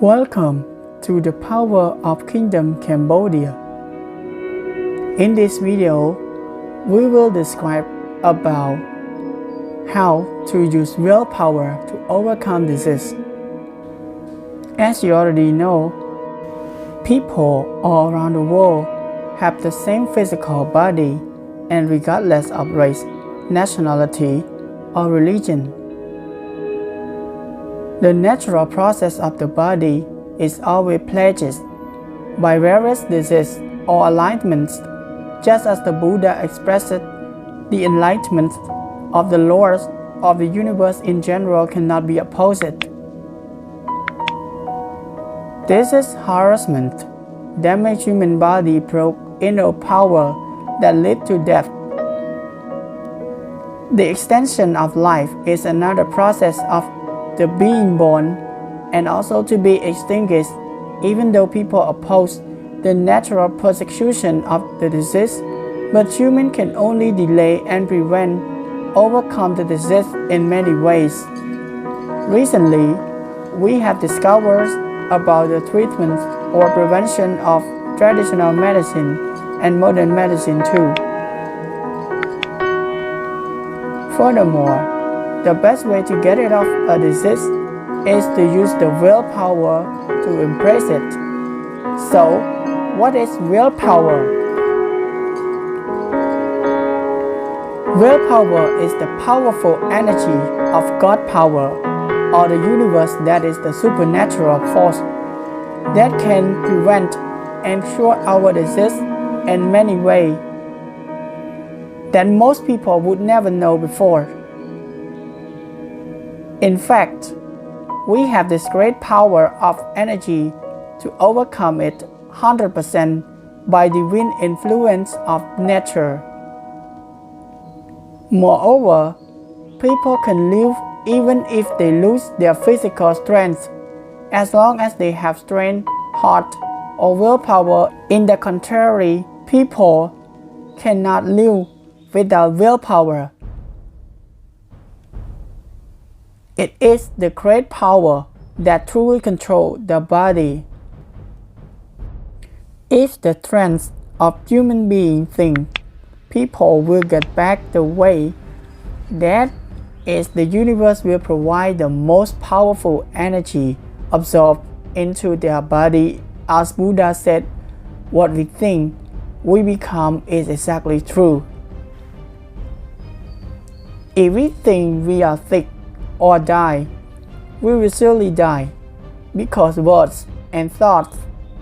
Welcome to the Power of Kingdom Cambodia. In this video, we will describe about how to use willpower to overcome disease. As you already know, people all around the world have the same physical body and regardless of race, nationality, or religion. The natural process of the body is always plagued by various diseases or alignments, just as the Buddha expressed the enlightenment of the Lord of the universe in general cannot be opposed. This is harassment, damage human body, broke inner power that lead to death. The extension of life is another process of the being born and also to be extinguished, even though people oppose the natural persecution of the disease, but humans can only delay and prevent, overcome the disease in many ways. Recently, we have discovered about the treatment or prevention of traditional medicine and modern medicine too. Furthermore, the best way to get rid of a disease is to use the willpower to embrace it. So, what is willpower? Willpower is the powerful energy of God power, or the universe that is the supernatural force that can prevent and cure our disease in many ways that most people would never know before. In fact, we have this great power of energy to overcome it 100% by the wind influence of nature. Moreover, people can live even if they lose their physical strength, as long as they have strength, heart, or willpower. In the contrary, people cannot live without willpower. It is the great power that truly controls the body. If the strength of human beings think people will get back the way, that is, the universe will provide the most powerful energy absorbed into their body. As Buddha said, what we think, we become is exactly true. If we think we are sick or die, we will surely die, because words and thoughts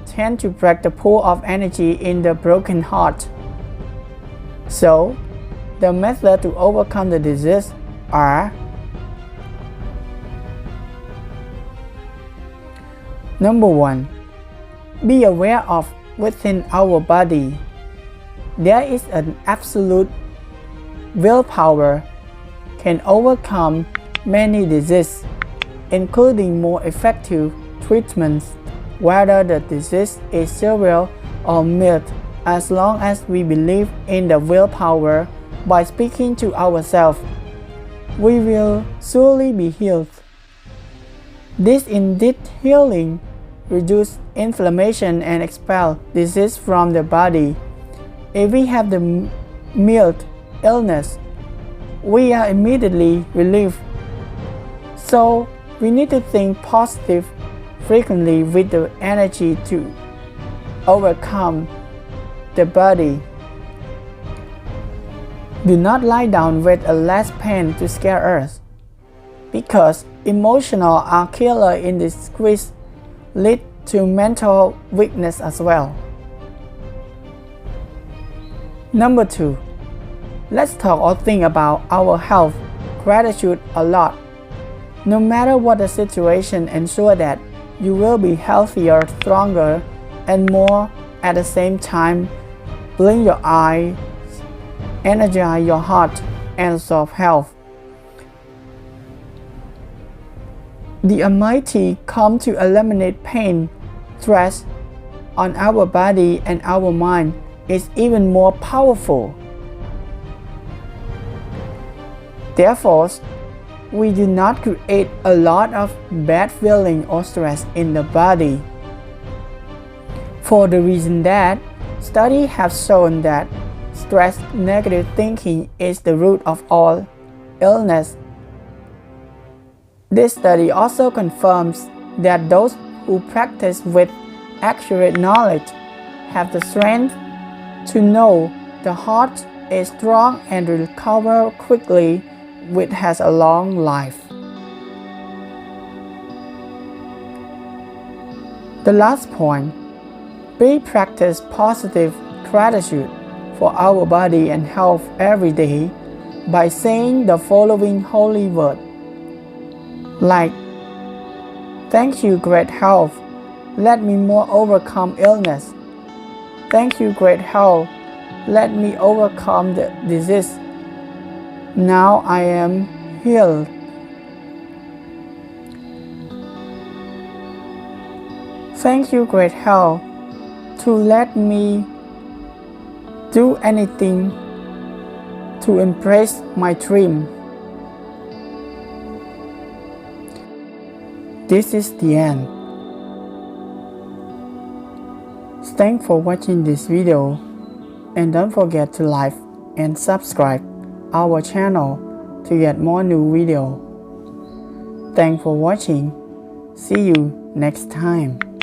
tend to break the pool of energy in the broken heart. So, the method to overcome the disease are: Number 1. Be aware of within our body. There is an absolute willpower can overcome many diseases, including more effective treatments, whether the disease is severe or mild, as long as we believe in the willpower. By speaking to ourselves, we will surely be healed. This indeed healing reduces inflammation and expels disease from the body. If we have the mild illness, we are immediately relieved. So, we need to think positive frequently with the energy to overcome the body. Do not lie down with a less pain to scare us, because emotional are killer in disgrace, lead to mental weakness as well. Number 2. Let's talk or think about our health, gratitude a lot. No matter what the situation, ensure that you will be healthier, stronger, and more at the same time. Blink your eyes, energize your heart, and solve health. The Almighty come to eliminate pain, stress on our body, and our mind is even more powerful. Therefore, we do not create a lot of bad feeling or stress in the body. For the reason that studies have shown that stress, negative thinking is the root of all illness. This study also confirms that those who practice with accurate knowledge have the strength to know the heart is strong and recover quickly, which has a long life. The last point, we practice positive gratitude for our body and health every day by saying the following holy word, like, "Thank you, great health. Let me more overcome illness. Thank you, great health. Let me overcome the disease. Now I am healed." Thank you, great health, to let me do anything to embrace my dream. This is the end. Thanks for watching this video, and don't forget to like and subscribe our channel to get more new video. Thanks for watching. See you next time.